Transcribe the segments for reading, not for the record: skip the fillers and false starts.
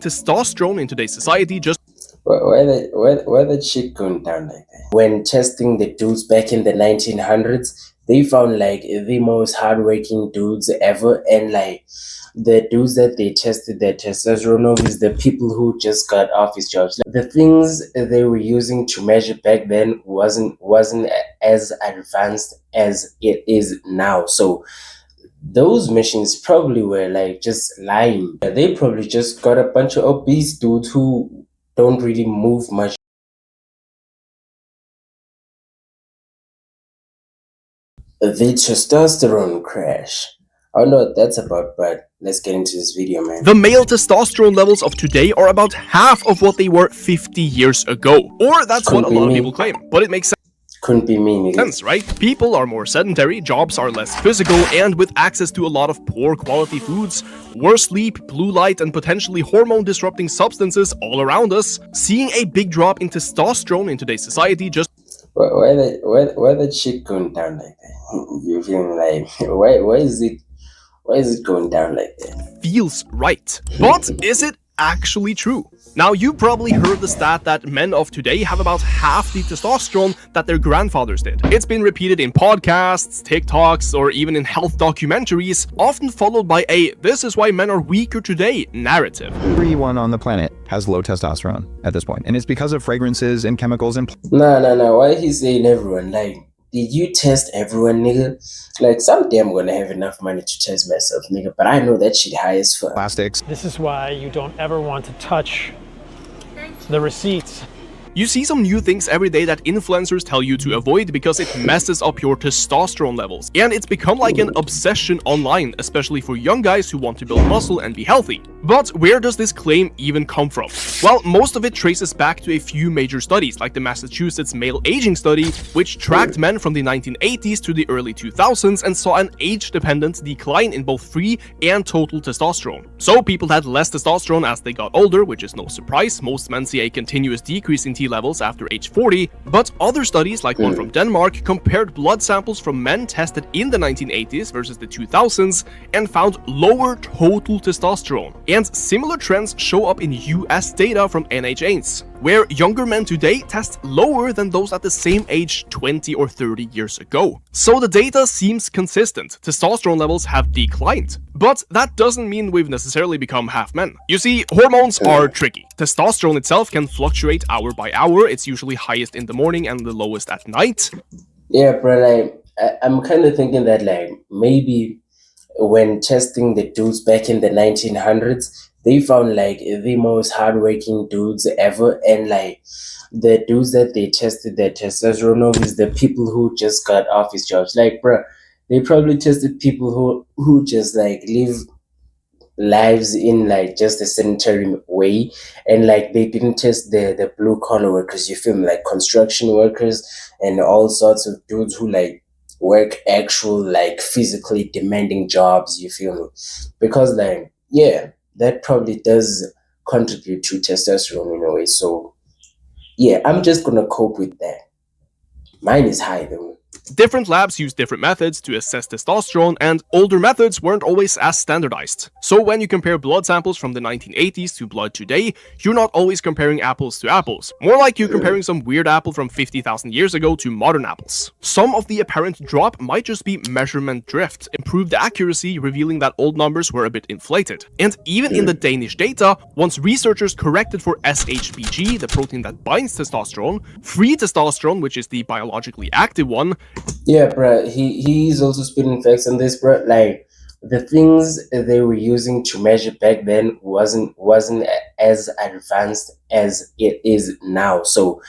Testosterone in today's society just Why that shit going down like that? When testing the dudes back in the 1900s, they found like the most hardworking dudes ever, and like the dudes that they tested their testosterone of is the people who just got office jobs. Like, the things they were using to measure back then wasn't as advanced as it is now. So those machines probably were like just lying. They probably just got a bunch of obese dudes who don't really move much. The testosterone crash. I don't know what that's about, but let's get into this video, man. the male testosterone levels of today are about half of what they were 50 years ago. Or that's what a lot of people claim, but it makes Couldn't be me, nigga. sense, right? People are more sedentary, jobs are less physical, and with access to a lot of poor quality foods, worse sleep, blue light, and potentially hormone disrupting substances all around us, seeing a big drop in testosterone in today's society just Why that shit going down like that? You feeling like why is it going down like that? feels right. But is it actually true? Now, you probably heard the stat that men of today have about half the testosterone that their grandfathers did. It's been repeated in podcasts, TikToks, or even in health documentaries, often followed by a "this is why men are weaker today" narrative. Everyone on the planet has low testosterone at this point, and it's because of fragrances and chemicals and Nah. Why he saying everyone? Like, did you test everyone, nigga? Like, someday I'm gonna have enough money to test myself, nigga. But I know that shit high as fuck. plastics. This is why you don't ever want to touch the receipts. You see some new things every day that influencers tell you to avoid because it messes up your testosterone levels. And it's become like an obsession online, especially for young guys who want to build muscle and be healthy. But where does this claim even come from? Well, most of it traces back to a few major studies, like the Massachusetts Male Aging Study, which tracked men from the 1980s to the early 2000s and saw an age-dependent decline in both free and total testosterone. So people had less testosterone as they got older, which is no surprise. Most men see a continuous decrease in T levels after age 40, but other studies, like one from Denmark, compared blood samples from men tested in the 1980s versus the 2000s and found lower total testosterone. And similar trends show up in US data from NHS, where younger men today test lower than those at the same age 20 or 30 years ago. So the data seems consistent. Testosterone levels have declined. But that doesn't mean we've necessarily become half men. You see, hormones are tricky. Testosterone itself can fluctuate hour by hour. It's usually highest in the morning and the lowest at night. Yeah, bro. Like, I'm kind of thinking that like maybe when testing the dudes back in the 1900s, they found like the most hardworking dudes ever, and like the dudes that they tested their testosterone of is the people who just got office jobs. Like, bro, they probably tested people who just like live lives in like just a sedentary way, and like they didn't test the blue collar workers, you feel me, like construction workers and all sorts of dudes who like work actual like physically demanding jobs, you feel me, because like yeah, that probably does contribute to testosterone in a way. So yeah, I'm just gonna cope with that. Mine is high though. Different labs use different methods to assess testosterone, and older methods weren't always as standardized. So when you compare blood samples from the 1980s to blood today, you're not always comparing apples to apples. More like you're comparing some weird apple from 50,000 years ago to modern apples. Some of the apparent drop might just be measurement drift, improved accuracy revealing that old numbers were a bit inflated. And even in the Danish data, once researchers corrected for SHBG, the protein that binds testosterone, free testosterone, which is the biologically active one, Yeah, bro. He's also spitting facts on this, bro. Like the things they were using to measure back then wasn't as advanced as it is now. So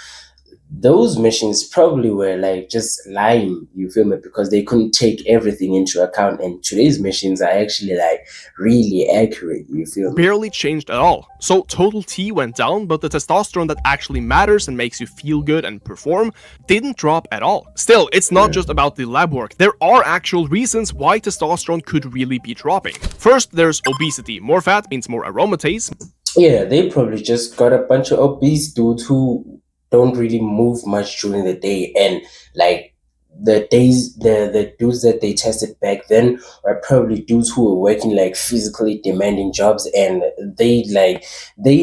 those machines probably were like just lying, you feel me, because they couldn't take everything into account, and today's machines are actually like really accurate, you feel me. barely changed at all. So total T went down, but the testosterone that actually matters and makes you feel good and perform didn't drop at all. Still, it's not just about the lab work. There are actual reasons why testosterone could really be dropping. First, there's obesity. More fat means more aromatase. Yeah, they probably just got a bunch of obese dudes who don't really move much during the day, and like the dudes that they tested back then were probably dudes who were working like physically demanding jobs, and they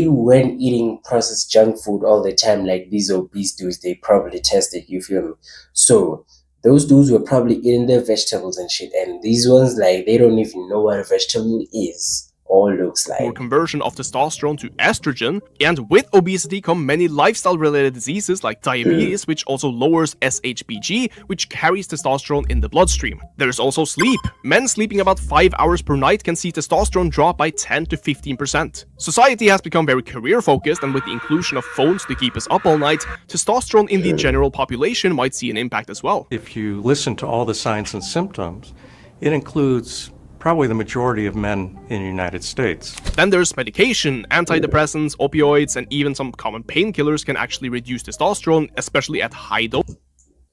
weren't eating processed junk food all the time like these obese dudes they probably tested, you feel me? So those dudes were probably eating their vegetables and shit, and these ones, like, they don't even know what a vegetable is or looks more like. conversion of testosterone to estrogen, and with obesity come many lifestyle-related diseases like diabetes, which also lowers SHBG, which carries testosterone in the bloodstream. There's also sleep. Men sleeping about 5 hours per night can see testosterone drop by 10 to 15%. Society has become very career-focused, and with the inclusion of phones to keep us up all night, testosterone in the general population might see an impact as well. If you listen to all the signs and symptoms, it includes probably the majority of men in the United States. Then there's medication. Antidepressants, opioids, and even some common painkillers can actually reduce testosterone, especially at high dose.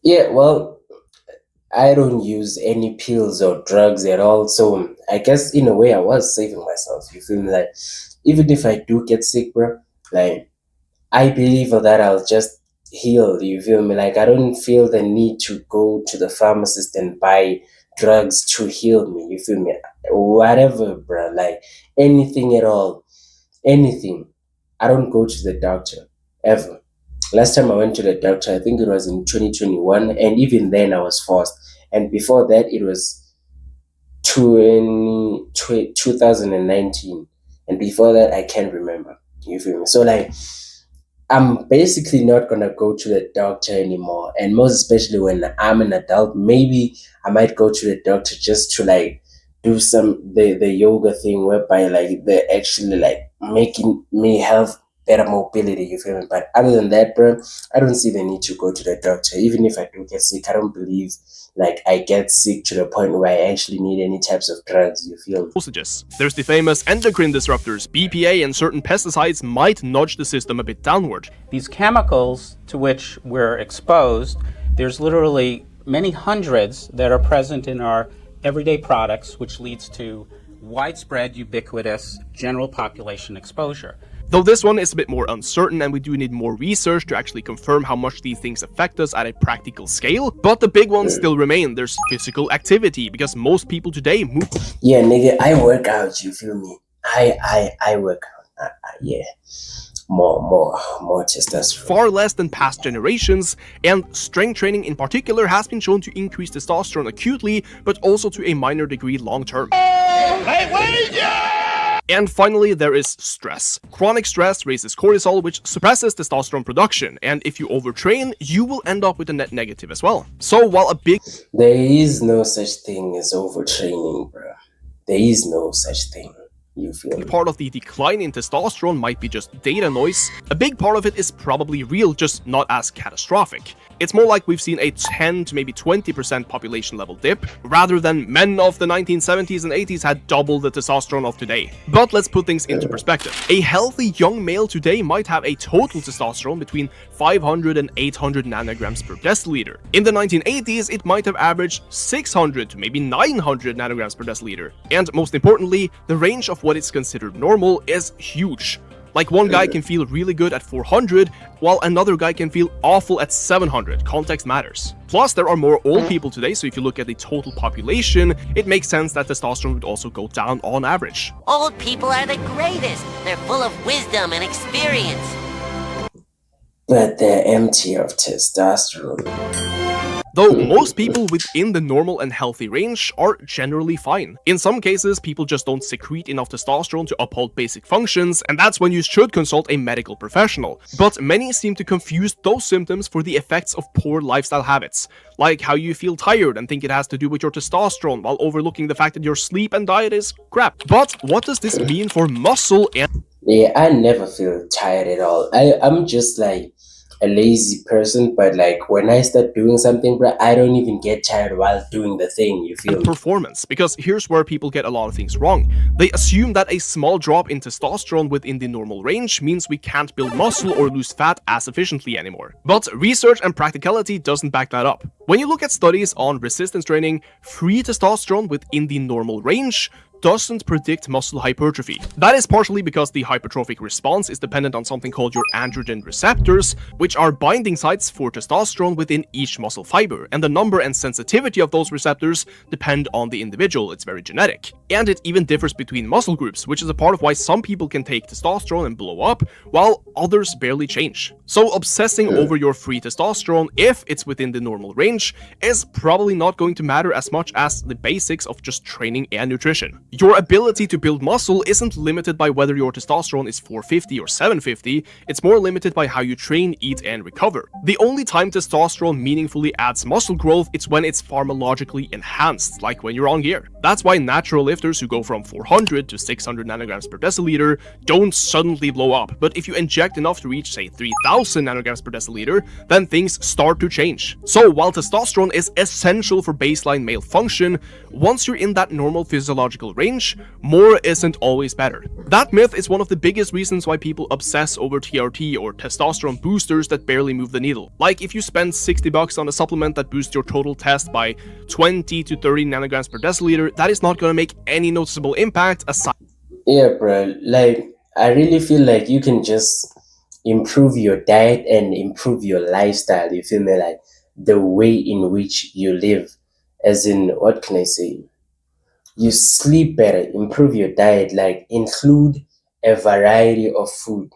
Yeah, well, I don't use any pills or drugs at all, so I guess in a way I was saving myself, you feel me? Like, even if I do get sick, bro, like, I believe that I'll just heal, you feel me? Like, I don't feel the need to go to the pharmacist and buy drugs to heal me, you feel me? Whatever, bro, like, anything at all, anything. I don't go to the doctor, ever. Last time I went to the doctor, I think it was in 2021, and even then I was forced. And before that, it was 2019. And before that, I can't remember. You feel me? So, like, I'm basically not gonna go to the doctor anymore, and most especially when I'm an adult. Maybe I might go to the doctor just to like do the yoga thing, whereby like they're actually like making me have better mobility. You feel me? But other than that, bro, I don't see the need to go to the doctor. Even if I do get sick, I don't believe like I get sick to the point where I actually need any types of drugs. You feel me? Dosages. There's the famous endocrine disruptors. BPA and certain pesticides might nudge the system a bit downward. These chemicals to which we're exposed, there's literally many hundreds that are present in our everyday products, which leads to widespread, ubiquitous, general population exposure. Though this one is a bit more uncertain, and we do need more research to actually confirm how much these things affect us at a practical scale, but the big ones still remain. There's physical activity, because most people today move. Yeah, nigga, I work out. You feel me? I work out. Yeah, more testosterone. Far less than past generations, and strength training in particular has been shown to increase testosterone acutely, but also to a minor degree long-term. And finally, there is stress. Chronic stress raises cortisol, which suppresses testosterone production, and if you overtrain, you will end up with a net negative as well. So while a big There is no such thing as overtraining, bro. There is no such thing. You feel me? part of the decline in testosterone might be just data noise, a big part of it is probably real, just not as catastrophic. It's more like we've seen a 10 to maybe 20% population level dip, rather than men of the 1970s and 80s had double the testosterone of today. But let's put things into perspective. A healthy young male today might have a total testosterone between 500 and 800 nanograms per deciliter. In the 1980s, it might have averaged 600 to maybe 900 nanograms per deciliter. And most importantly, the range of what is considered normal is huge. Like, one guy can feel really good at 400, while another guy can feel awful at 700. Context matters. Plus, there are more old people today, so if you look at the total population, it makes sense that testosterone would also go down on average. Old people are the greatest. They're full of wisdom and experience. But they're empty of testosterone. Though most people within the normal and healthy range are generally fine. In some cases, people just don't secrete enough testosterone to uphold basic functions, and that's when you should consult a medical professional. But many seem to confuse those symptoms for the effects of poor lifestyle habits, like how you feel tired and think it has to do with your testosterone, while overlooking the fact that your sleep and diet is crap. But what does this mean for muscle and... Yeah, I never feel tired at all. I'm just like a lazy person, but like when I start doing something, bro, I don't even get tired while doing the thing, you feel me? performance, because here's where people get a lot of things wrong. They assume that a small drop in testosterone within the normal range means we can't build muscle or lose fat as efficiently anymore. But research and practicality doesn't back that up. When you look at studies on resistance training, free testosterone within the normal range doesn't predict muscle hypertrophy. That is partially because the hypertrophic response is dependent on something called your androgen receptors, which are binding sites for testosterone within each muscle fiber, and the number and sensitivity of those receptors depend on the individual. It's very genetic. And it even differs between muscle groups, which is a part of why some people can take testosterone and blow up, while others barely change. So obsessing over your free testosterone, if it's within the normal range, is probably not going to matter as much as the basics of just training and nutrition. Your ability to build muscle isn't limited by whether your testosterone is 450 or 750, it's more limited by how you train, eat, and recover. The only time testosterone meaningfully adds muscle growth is when it's pharmacologically enhanced, like when you're on gear. That's why natural lifters who go from 400 to 600 nanograms per deciliter don't suddenly blow up, but if you inject enough to reach, say, 3000 nanograms per deciliter, then things start to change. So while testosterone is essential for baseline male function, once you're in that normal physiological range, more isn't always better. That myth is one of the biggest reasons why people obsess over TRT or testosterone boosters that barely move the needle. Like if you spend $60 on a supplement that boosts your total test by 20 to 30 nanograms per deciliter, that is not gonna make any noticeable impact aside. Yeah, bro. Like, I really feel like you can just improve your diet and improve your lifestyle. You feel me? Like the way in which you live. As in, what can I say? You sleep better, improve your diet, like include a variety of food.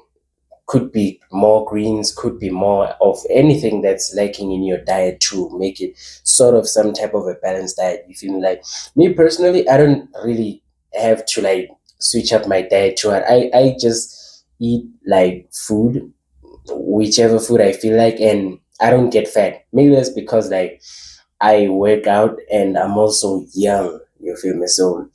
Could be more greens, could be more of anything that's lacking in your diet to make it sort of some type of a balanced diet. You feel me? Like me personally, I don't really have to like switch up my diet too hard. I just eat like food, whichever food I feel like, and I don't get fat. Maybe that's because like I work out and I'm also young. You feel me? So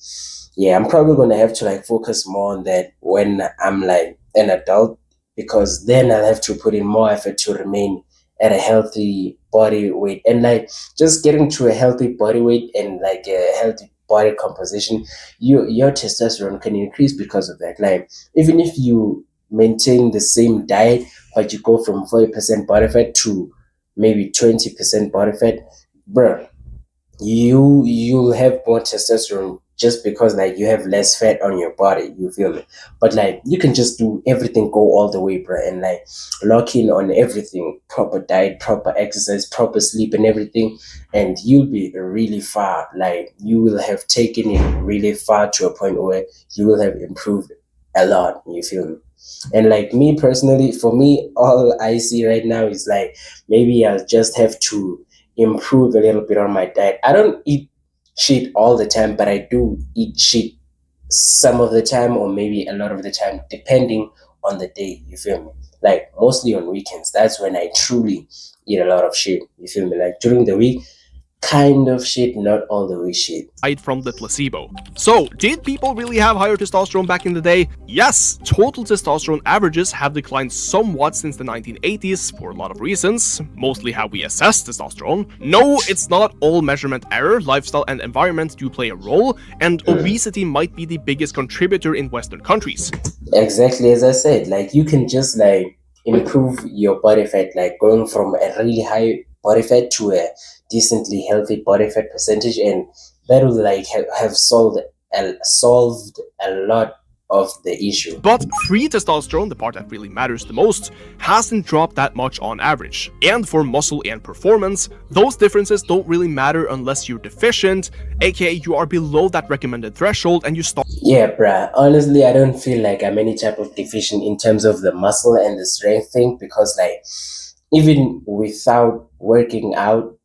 yeah, I'm probably gonna have to like focus more on that when I'm like an adult, because then I'll have to put in more effort to remain at a healthy body weight, and like just getting to a healthy body weight and like a healthy body composition, your testosterone can increase because of that. Like even if you maintain the same diet but you go from 40% body fat to maybe 20% body fat, bruh, you'll have more testosterone just because like you have less fat on your body. You feel me? But like you can just do everything, go all the way, bro, and like lock in on everything: proper diet, proper exercise, proper sleep, and everything, and you'll be really far. Like you will have taken it really far to a point where you will have improved a lot. You feel me? And like me personally, for me, all I see right now is like maybe I'll just have to improve a little bit on my diet. I don't eat shit all the time, but I do eat shit some of the time, or maybe a lot of the time, depending on the day. You feel me? Like mostly on weekends, that's when I truly eat a lot of shit. You feel me? Like during the week, kind of shit, not all the way shit. From the placebo. So, did people really have higher testosterone back in the day? Yes, total testosterone averages have declined somewhat since the 1980s for a lot of reasons, mostly how we assess testosterone. No, it's not all measurement error, lifestyle and environment do play a role, and obesity might be the biggest contributor in Western countries. Exactly as I said, like you can just like improve your body fat, like going from a really high body fat to a decently healthy body fat percentage, and that will like have solved a lot of the issue. But free testosterone, the part that really matters the most, hasn't dropped that much on average. And for muscle and performance, those differences don't really matter unless you're deficient, aka you are below that recommended threshold and you start. Yeah, bruh. Honestly, I don't feel like I'm any type of deficient in terms of the muscle and the strength thing, because like even without working out,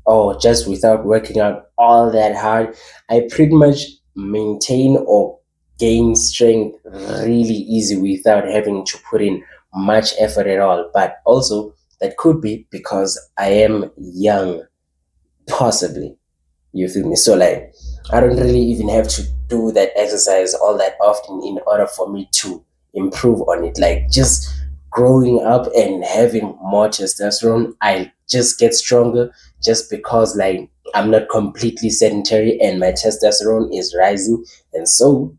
or just without working out all that hard, I pretty much maintain or gain strength really easy without having to put in much effort at all. But also, that could be because I am young, possibly. You feel me? So, like, I don't really even have to do that exercise all that often in order for me to improve on it. Like, just growing up and having more testosterone, I just get stronger just because, like, I'm not completely sedentary and my testosterone is rising. And so,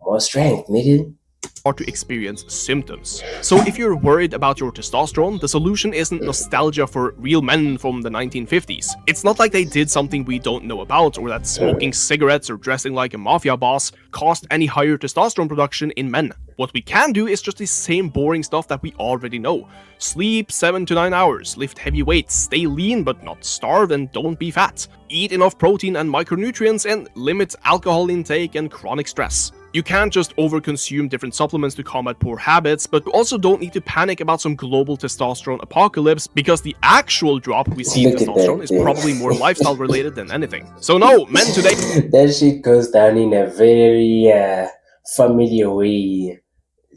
more strength, nigga. start to experience symptoms. So if you're worried about your testosterone, the solution isn't nostalgia for real men from the 1950s. It's not like they did something we don't know about, or that smoking cigarettes or dressing like a mafia boss caused any higher testosterone production in men. What we can do is just the same boring stuff that we already know. Sleep 7 to 9 hours, lift heavy weights, stay lean but not starve, and don't be fat. Eat enough protein and micronutrients, and limit alcohol intake and chronic stress. You can't just overconsume different supplements to combat poor habits, but you also don't need to panic about some global testosterone apocalypse, because the actual drop we see in Look at testosterone that is thing. probably more lifestyle related than anything. So no, men today That shit goes down in a very familiar way,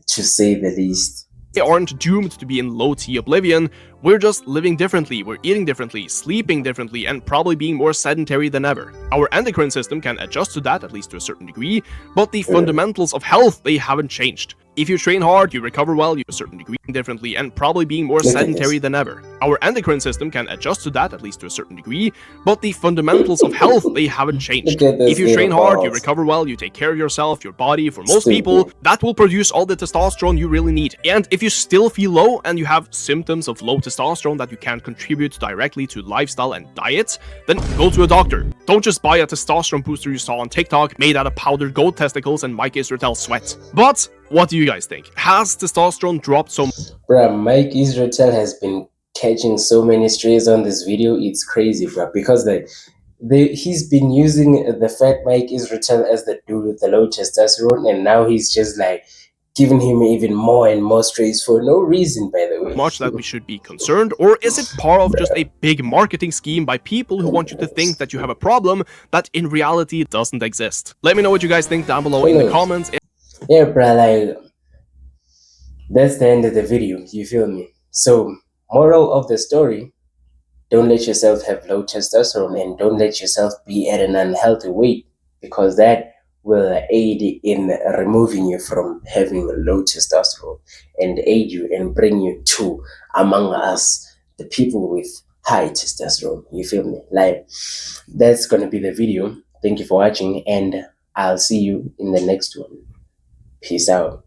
to say the least. aren't doomed to be in low-T oblivion. We're just living differently, we're eating differently, sleeping differently, and probably being more sedentary than ever. Our endocrine system can adjust to that, at least to a certain degree, but the fundamentals of health, they haven't changed. If you train hard, you recover well, you to a certain degree differently, and probably being more Look at sedentary this. than ever. Our endocrine system can adjust to that, at least to a certain degree, but the fundamentals of health, they haven't changed. Look at this If you train little hard, you balls. recover well, you take care of yourself, your body, for most Stupid. people, that will produce all the testosterone you really need. And if you still feel low and you have symptoms of low testosterone that you can't contribute directly to lifestyle and diet, then go to a doctor. Don't just buy a testosterone booster you saw on TikTok made out of powdered goat testicles and Mike Israel sweat. But what do you guys think? Has testosterone dropped so Bruh, Mike Israel has been catching so many strays on this video. It's crazy, bruh, because he's been using the fat Mike Israel as the dude with the low testosterone, and now he's just like giving him even more and more strays for no reason, by the way. much that we should be concerned, or is it part of just a big marketing scheme by people who want you to think that you have a problem that in reality doesn't exist? Let me know what you guys think down below in the comments. Yeah, bruh, like, that's the end of the video, you feel me? So, moral of the story, don't let yourself have low testosterone, and don't let yourself be at an unhealthy weight, because that will aid in removing you from having low testosterone and aid you and bring you to among us, the people with high testosterone. You feel me? Like, that's gonna be the video. Thank you for watching, and I'll see you in the next one. Peace out.